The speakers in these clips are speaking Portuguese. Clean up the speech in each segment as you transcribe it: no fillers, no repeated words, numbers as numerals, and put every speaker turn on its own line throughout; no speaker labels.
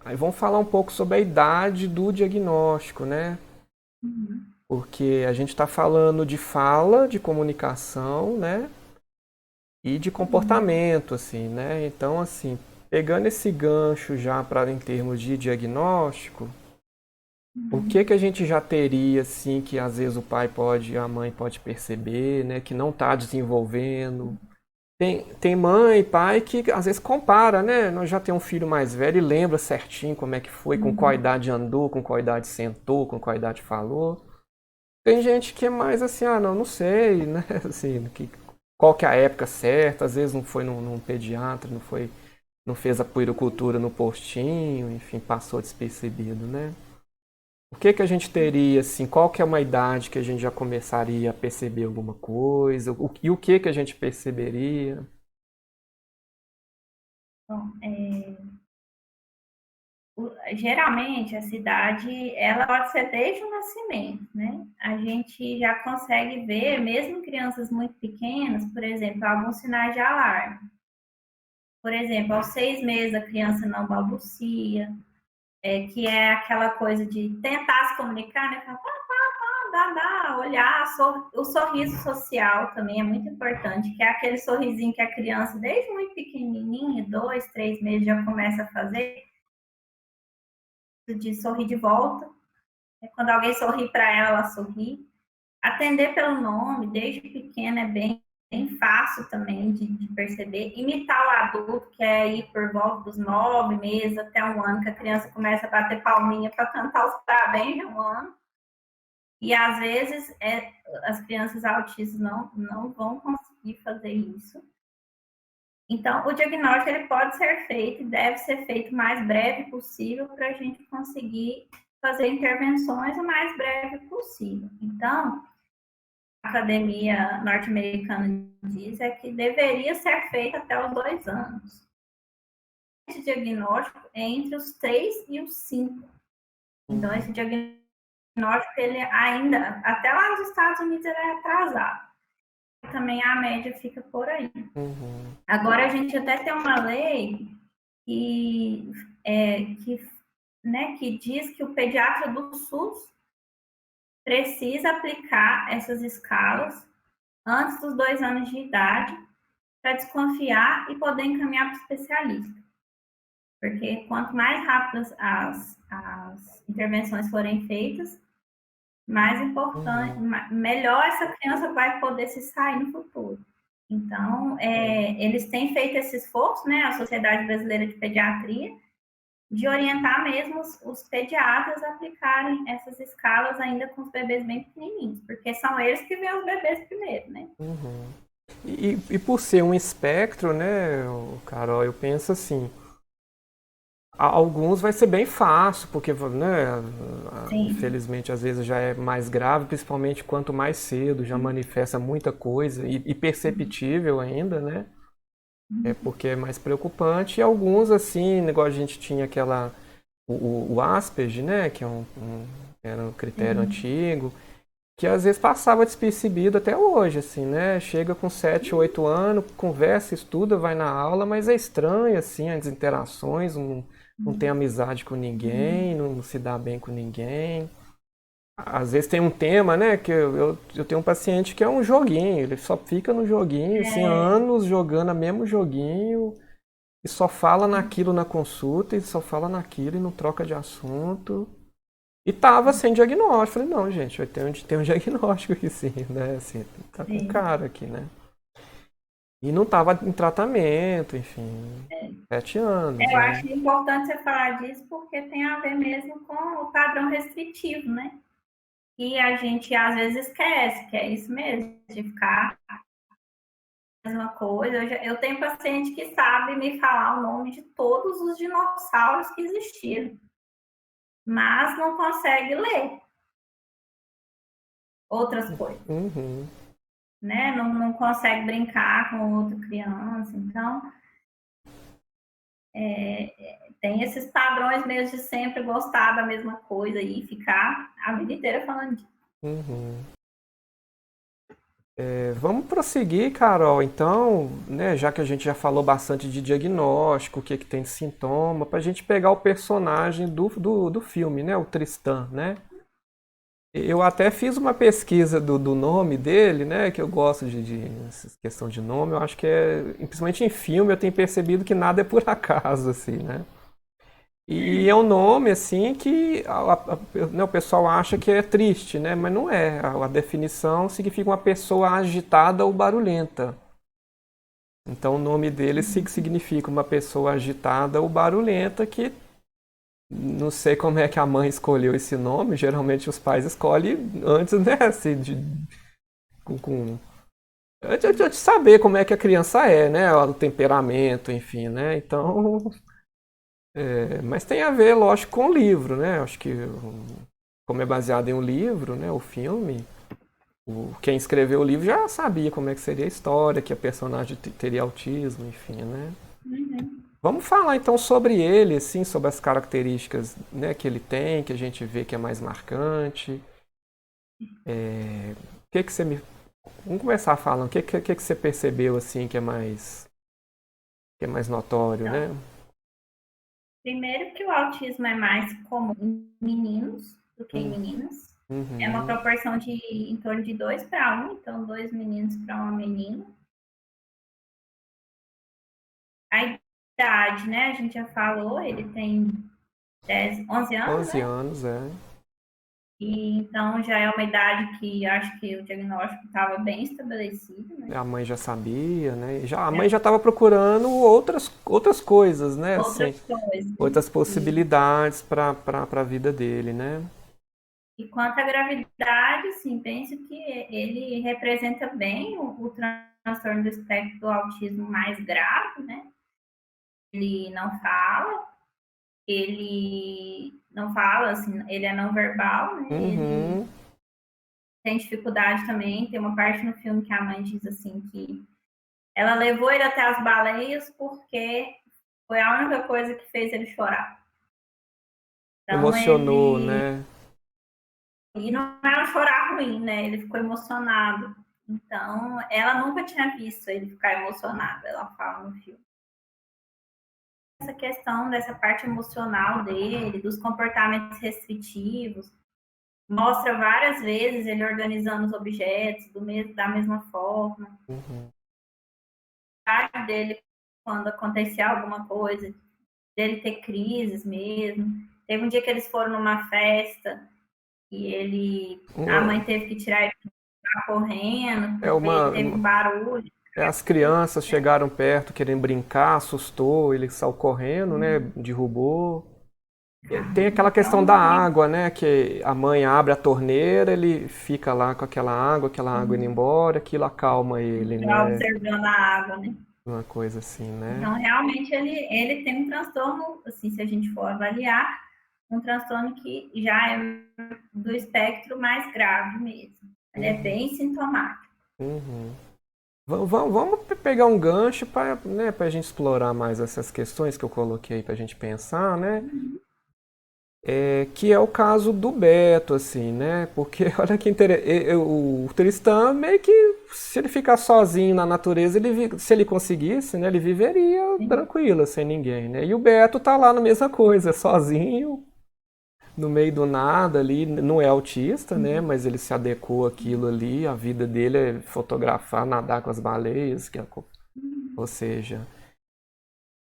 Aí vamos falar um pouco sobre a idade do diagnóstico, né?
Uhum,
Porque a gente está falando de fala, de comunicação, né? E de
uhum,
comportamento, assim, né? Então, assim, pegando esse gancho já para em termos de diagnóstico, o que
uhum,
que a gente já teria, assim, que às vezes o pai pode, a mãe pode perceber, né? Que não está desenvolvendo. Tem mãe e pai que às vezes compara, né? Nós já tem um filho mais velho e lembra certinho como é que foi, com qual
uhum.
idade andou, com qual idade sentou, com qual idade falou. Tem gente que é mais assim, ah, não, não sei, né? Assim, qual que é a época certa, às vezes não foi num pediatra, não foi, não fez a puericultura no postinho, enfim, passou despercebido, né? O que que a gente teria, assim, qual que é uma idade que a gente já começaria a perceber alguma coisa? E o que que a gente perceberia?
Bom, geralmente a cidade ela pode ser desde o nascimento, né? A gente já consegue ver, mesmo em crianças muito pequenas, por exemplo, alguns sinais de alarme. Por exemplo, aos 6 meses a criança não balbucia, que é aquela coisa de tentar se comunicar, né? Falar, olhar, o sorriso social também é muito importante, que é aquele sorrisinho que a criança, desde muito pequenininha, 2, 3 meses, já começa a fazer, de sorrir de volta. Quando alguém sorri para ela, ela sorri. Atender pelo nome, desde pequena, é bem fácil também de perceber. Imitar o adulto, que é ir por volta dos 9 meses até um ano, que a criança começa a bater palminha para cantar os parabéns de um ano. E às vezes as crianças autistas não vão conseguir fazer isso. Então, o diagnóstico ele pode ser feito e deve ser feito o mais breve possível para a gente conseguir fazer intervenções o mais breve possível. Então, a academia norte-americana diz é que deveria ser feito até os 2 anos. Esse diagnóstico é entre os 3 e os 5. Então, esse
Uhum,
diagnóstico, ele ainda, até lá nos Estados Unidos, ele é atrasado. Também a média fica por aí.
uhum,
Agora, a gente até tem uma lei que, que diz que o pediatra do SUS precisa aplicar essas escalas antes dos 2 anos de idade para desconfiar e poder encaminhar para o especialista. Porque quanto mais rápidas as intervenções forem feitas, mais importante,
uhum.
melhor essa criança vai poder se sair no futuro. Então, eles têm feito esse esforço, né, a Sociedade Brasileira de Pediatria, de orientar mesmo os pediatras a aplicarem essas escalas ainda com os bebês bem pequenininhos, porque são eles que vêem os bebês primeiro, né?
Uhum. E por ser um espectro, né, Carol, eu penso assim, alguns vai ser bem fácil, porque, né,
Sim.
infelizmente às vezes já é mais grave, principalmente quanto mais cedo, já manifesta muita coisa e perceptível ainda, né, é porque é mais preocupante. E alguns, assim, negócio a gente tinha o Asperger, né, que é era um critério
Sim.
antigo, que às vezes passava despercebido até hoje, assim, né? Chega com 7, 8 anos, conversa, estuda, vai na aula, mas é estranho, assim, as interações, não tem amizade com ninguém, não se dá bem com ninguém. Às vezes tem um tema, né, que eu tenho um paciente que é um joguinho, ele só fica no joguinho, assim, anos jogando o mesmo joguinho, e só fala naquilo na consulta, e só fala naquilo e não troca de assunto. E tava sem diagnóstico. Falei, não, gente, tem um diagnóstico aqui sim, né? Assim, tá com
Sim.
cara aqui, né? E não tava em tratamento, enfim, 7 anos,
Eu
né?
acho importante você falar disso porque tem a ver mesmo com o padrão restritivo, né? E a gente às vezes esquece que é isso mesmo, de ficar a mesma coisa. Eu tenho paciente que sabe me falar o nome de todos os dinossauros que existiram, mas não consegue ler outras coisas,
Uhum.
né? Não consegue brincar com outra criança. Então, tem esses padrões mesmo de sempre gostar da mesma coisa e ficar a vida inteira falando disso.
Uhum. Vamos prosseguir, Carol. Então, né, já que a gente já falou bastante de diagnóstico, o que que tem de sintoma, para a gente pegar o personagem do filme, né, o Tristan, né? Eu até fiz uma pesquisa do nome dele, né? Que eu gosto essa questão de nome. Eu acho que principalmente em filme, eu tenho percebido que nada é por acaso, assim, né? E é um nome, assim, que né, o pessoal acha que é triste, né? Mas não é. A definição significa uma pessoa agitada ou barulhenta. Então o nome dele significa uma pessoa agitada ou barulhenta que não sei como é que a mãe escolheu esse nome. Geralmente os pais escolhem antes, né? Assim, com antes de saber como é que a criança é, né? O temperamento, enfim, né? Então, mas tem a ver, lógico, com o livro, né? Acho que como é baseado em um livro, né? O filme, quem escreveu o livro já sabia como é que seria a história, que a personagem teria autismo, enfim, né?
Uhum.
Vamos falar então sobre ele, assim, sobre as características, né, que ele tem, que a gente vê que é mais marcante. O que que você me... Vamos começar falando. O que que você percebeu assim que é mais notório,
Então,
né?
primeiro que o autismo é mais comum em meninos do que em
Hum,
meninas. É uma
Uhum,
proporção de em torno de 2 para 1, então 2 meninos para uma menina. A idade, né? A gente já falou, ele tem 11 anos,
11
né?
anos, é.
E então já é uma idade que acho que o diagnóstico estava bem estabelecido, né?
A mãe já sabia, né? A mãe
É,
já estava procurando outras coisas, né? Assim,
outras coisas.
outras
E,
possibilidades para a vida dele, né?
e quanto à gravidade, assim, penso que ele representa bem o transtorno do espectro do autismo mais grave, né? Ele não fala, assim, ele é não verbal, né? Ele
Uhum.
tem dificuldade também. Tem uma parte no filme que a mãe diz assim que ela levou ele até as baleias porque foi a única coisa que fez ele chorar. Então
Emocionou,
ele.
né?
E não era um chorar ruim, né? Ele ficou emocionado. Então, ela nunca tinha visto ele ficar emocionado, ela fala no filme. Essa questão dessa parte emocional dele, dos comportamentos restritivos, mostra várias vezes ele organizando os objetos da mesma forma.
Uhum.
A dele, quando acontecia alguma coisa, dele ter crises mesmo. Teve um dia que eles foram numa festa e a
Uma-
mãe teve que tirar ele correndo,
É
porque teve um barulho.
as crianças chegaram perto querendo brincar, assustou, ele saiu correndo, né? Derrubou. Tem aquela questão da
Então,
água, né? Que a mãe abre a torneira, ele fica lá com aquela água indo embora, aquilo acalma ele,
já
né?
observando a água, né?
Uma coisa assim, né?
Então, realmente, ele tem um transtorno, assim, se a gente for avaliar, um transtorno que já é do espectro mais grave mesmo. Ele é
Uhum,
bem sintomático.
uhum. Vamos pegar um gancho para, né, para a gente explorar mais essas questões que eu coloquei para a gente pensar, né? Que é o caso do Beto, assim, né? Porque olha que interessante, o Tristan meio que se ele ficar sozinho na natureza, se ele conseguisse, né, ele viveria
Sim.
tranquilo, sem ninguém, né? E o Beto tá lá na mesma coisa, sozinho, no meio do nada ali, não é autista, né? Mas ele se adequou àquilo ali, a vida dele é fotografar, nadar com as baleias, ou seja,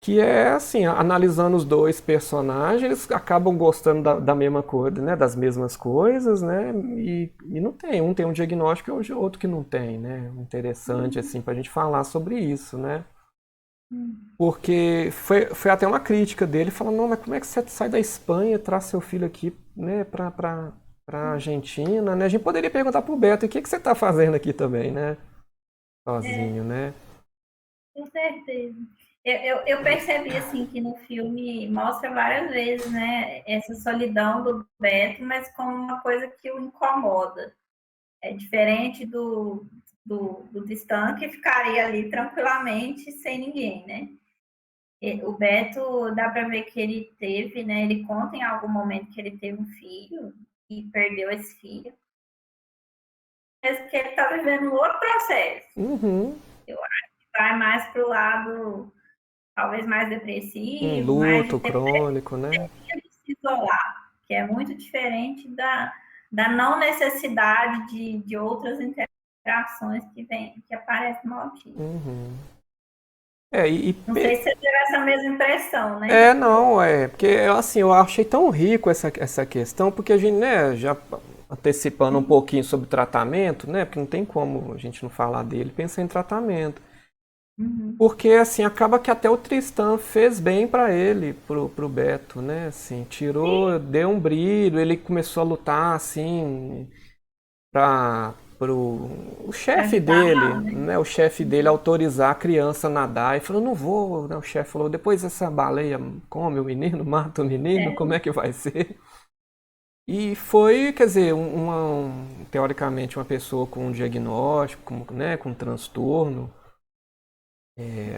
que é assim, analisando os dois personagens, eles acabam gostando da mesma coisa, né? Das mesmas coisas, né? E não tem, um tem um diagnóstico e o outro que não tem, né? Interessante, assim, pra gente falar sobre isso, né? Porque foi até uma crítica dele, falando, não, mas como é que você sai da Espanha, traz seu filho aqui, né, pra Argentina, né? A gente poderia perguntar pro Beto, o que que você tá fazendo aqui também, né?
É,
Sozinho, né?
com certeza. Eu percebi assim que no filme mostra várias vezes, né, essa solidão do Beto, mas como uma coisa que o incomoda. É diferente do Tristan, que ficaria ali tranquilamente sem ninguém, né? O Beto, dá para ver que ele teve, né? Ele conta em algum momento que ele teve um filho e perdeu esse filho. mesmo que ele está vivendo um outro processo.
Uhum.
Eu acho que vai mais para o lado, talvez mais
Um
depressivo, mais de
luto
ter
crônico, né?
de se isolar, que é muito diferente da não necessidade de outras interações que aparecem no autismo.
Uhum. É,
Não sei se você teve essa mesma impressão, né?
não, porque assim, eu achei tão rico essa questão, porque a gente, né, já antecipando um pouquinho sobre tratamento, né, porque não tem como a gente não falar dele, pensa em tratamento.
Uhum.
Porque assim, acaba que até o Tristan fez bem pra ele, pro Beto, né, assim, tirou, deu um brilho, ele começou a lutar assim para o chefe dele,
Ajudar, né?
né, o chefe dele autorizar a criança a nadar e falou, não vou, né, o chefe falou, depois essa baleia come o menino, mata o menino,
É,
como é que vai ser? E foi, quer dizer, teoricamente uma pessoa com um diagnóstico, né, com um transtorno,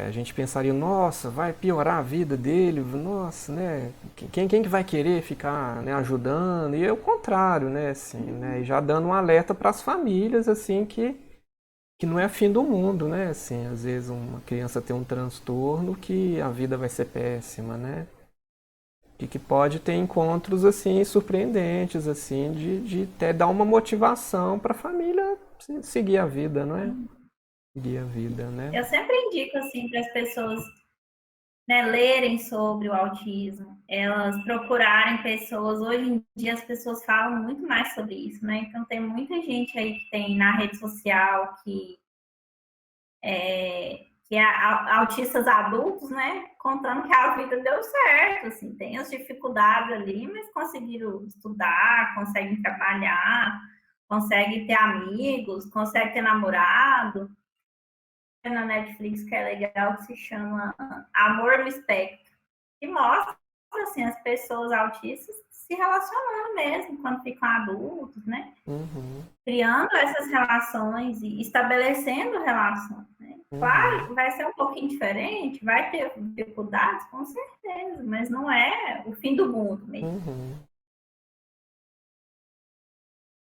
a gente pensaria, nossa, vai piorar a vida dele, nossa, né? Quem que vai querer ficar, né, ajudando? E é o contrário, né, assim, né? E já dando um alerta para as famílias, assim, que não é fim do mundo, né? Assim, às vezes uma criança tem um transtorno que a vida vai ser péssima, né? E que pode ter encontros, assim, surpreendentes, assim, de até dar uma motivação para a família seguir a vida, não é? Seguir a vida, né?
eu sempre indico assim para as pessoas, né, lerem sobre o autismo, elas procurarem pessoas. Hoje em dia as pessoas falam muito mais sobre isso, né? Então tem muita gente aí que tem na rede social que é autistas adultos, né? Contando que a vida deu certo, assim, tem as dificuldades ali, mas conseguiram estudar, conseguem trabalhar, conseguem ter amigos, conseguem ter namorado. Na Netflix que é legal, que se chama Amor no Espectro, que mostra assim, as pessoas autistas se relacionando mesmo quando ficam adultos, né?
Uhum,
Criando essas relações e estabelecendo relações. Né?
uhum,
Claro, vai ser um pouquinho diferente, vai ter dificuldades, com certeza, mas não é o fim do mundo mesmo.
uhum.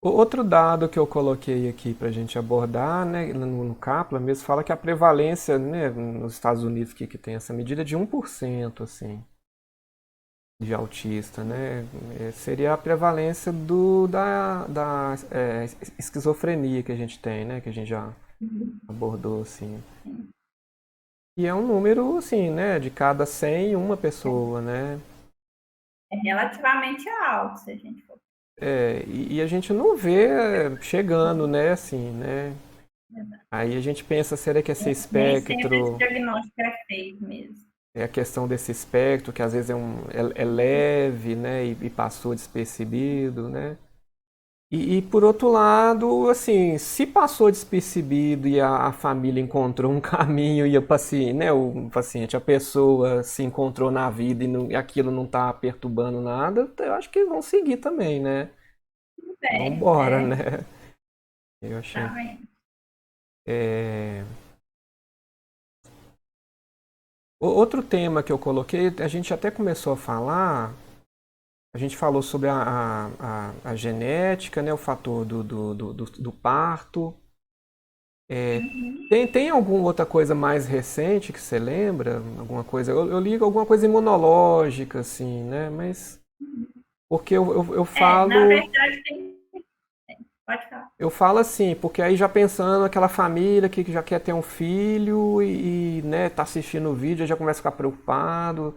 Outro dado que eu coloquei aqui para a gente abordar, né, no Kaplan mesmo, fala que a prevalência, né, nos Estados Unidos que tem essa medida é de 1%, assim, de autista, né? Seria a prevalência da esquizofrenia que a gente tem, né, que a gente já abordou, assim. E é um número, assim, né, de cada 100, uma pessoa, né?
É relativamente alto, se a gente for.
E a gente não vê chegando, né, assim, né? Aí a gente pensa, será que esse
Nem sempre esse
espectro,
diagnóstico é feito mesmo.
é a questão desse espectro, que às vezes é leve, né, e passou despercebido, né? E por outro lado, assim, se passou despercebido e a família encontrou um caminho e o paciente, a pessoa se encontrou na vida e aquilo não está perturbando nada, eu acho que vão seguir também, né?
Tudo
Vamos
bem,
embora, né? Eu achei.
tá vendo?
é, Outro tema que eu coloquei, a gente até começou a falar, a gente falou sobre a genética, né, o fator do parto. Tem alguma outra coisa mais recente que você lembra? Alguma coisa? Eu li alguma coisa imunológica, assim, né? Mas porque eu
Na
falo.
verdade, tem. Pode falar.
Eu falo assim, porque aí já pensando aquela família que já quer ter um filho né, tá assistindo o vídeo, já começa a ficar preocupado.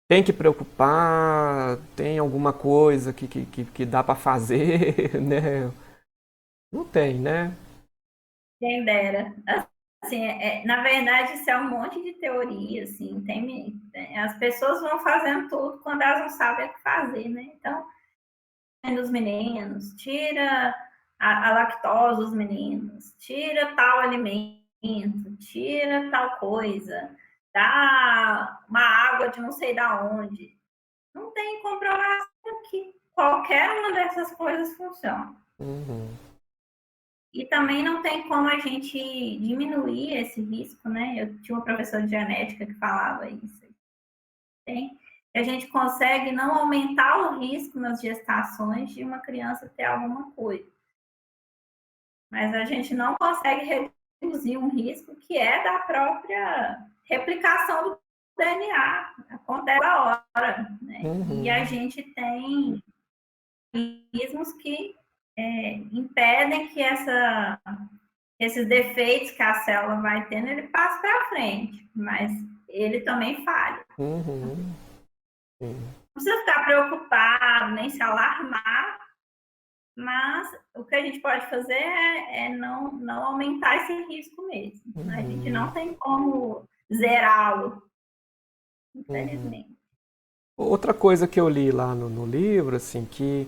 Tem que preocupar, tem alguma coisa que dá para fazer, né? Não tem, né?
Quem dera. Assim, na verdade, isso é um monte de teoria, assim, as pessoas vão fazendo tudo quando elas não sabem o que fazer, né? Então, dos meninos, tira a lactose dos meninos, tira tal alimento, tira tal coisa, dá uma água de não sei da onde. Não tem comprovação que qualquer uma dessas coisas funciona.
Uhum,
E também não tem como a gente diminuir esse risco, né? Eu tinha uma professora de genética que falava isso. Tem. A gente consegue não aumentar o risco nas gestações de uma criança ter alguma coisa. mas a gente não consegue reduzir um risco que é da própria replicação do DNA. Acontece a hora, né? E a gente tem mecanismos que impedem que esses defeitos que a célula vai tendo, ele passe para frente, mas ele também falha. Não precisa ficar preocupado, nem se alarmar, mas o que a gente pode fazer é não aumentar esse risco mesmo. A gente não tem como zerá-lo, infelizmente.
Outra coisa que eu li lá no livro, assim, que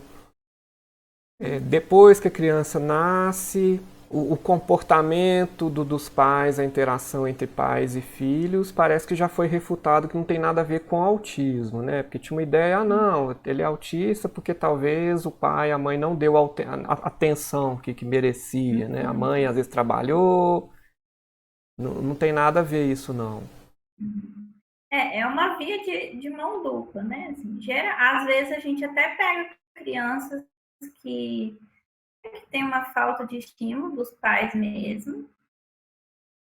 depois que a criança nasce, o comportamento dos pais, a interação entre pais e filhos, parece que já foi refutado que não tem nada a ver com autismo, né? Porque tinha uma ideia, não, ele é autista porque talvez o pai, a mãe não deu a atenção que merecia, né? A mãe às vezes trabalhou, não tem nada a ver isso, não.
É uma via de mão dupla, né? Assim, às vezes a gente até pega crianças que tem uma falta de estímulo dos pais mesmo,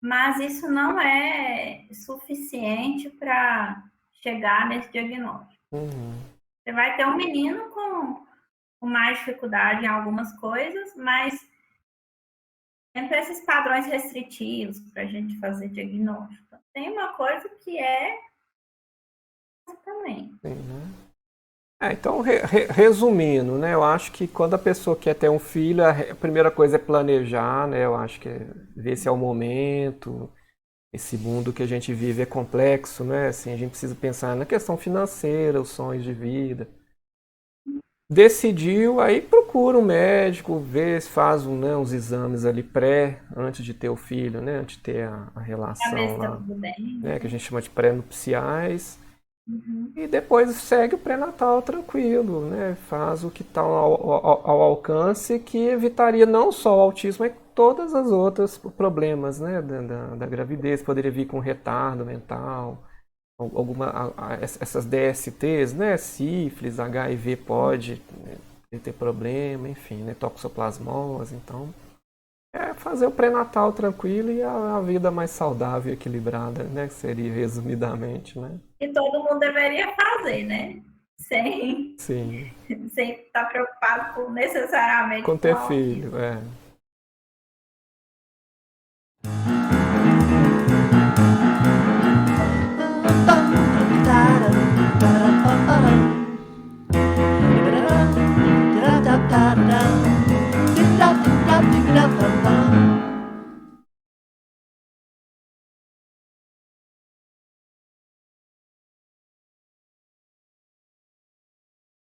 mas isso não é suficiente para chegar nesse diagnóstico. Você vai ter um menino com mais dificuldade em algumas coisas, mas entre esses padrões restritivos para a gente fazer diagnóstico, tem uma coisa que é também.
Sim, né? Então, resumindo, né, eu acho que quando a pessoa quer ter um filho, a primeira coisa é planejar, né, eu acho que é ver se é o momento, esse mundo que a gente vive é complexo, né, assim, a gente precisa pensar na questão financeira, os sonhos de vida. Decidiu, aí procura um médico, vê se faz uns exames ali antes de ter o filho, né, antes de ter a relação lá,
Tudo bem,
né, que a gente chama de pré-nupciais. E depois segue o pré-natal tranquilo, né? Faz o que está ao alcance, que evitaria não só o autismo, mas todas as outras problemas, né? Da gravidez. Poderia vir com retardo mental, essas DSTs, né? Sífilis, HIV pode ter problema, enfim, né? Toxoplasmose, então fazer o pré-natal tranquilo e a vida mais saudável e equilibrada, né? Que seria resumidamente, né?
E todo mundo deveria fazer, né? Sem
Sim.
estar preocupado necessariamente
Com
com
ter
autismo.
filho,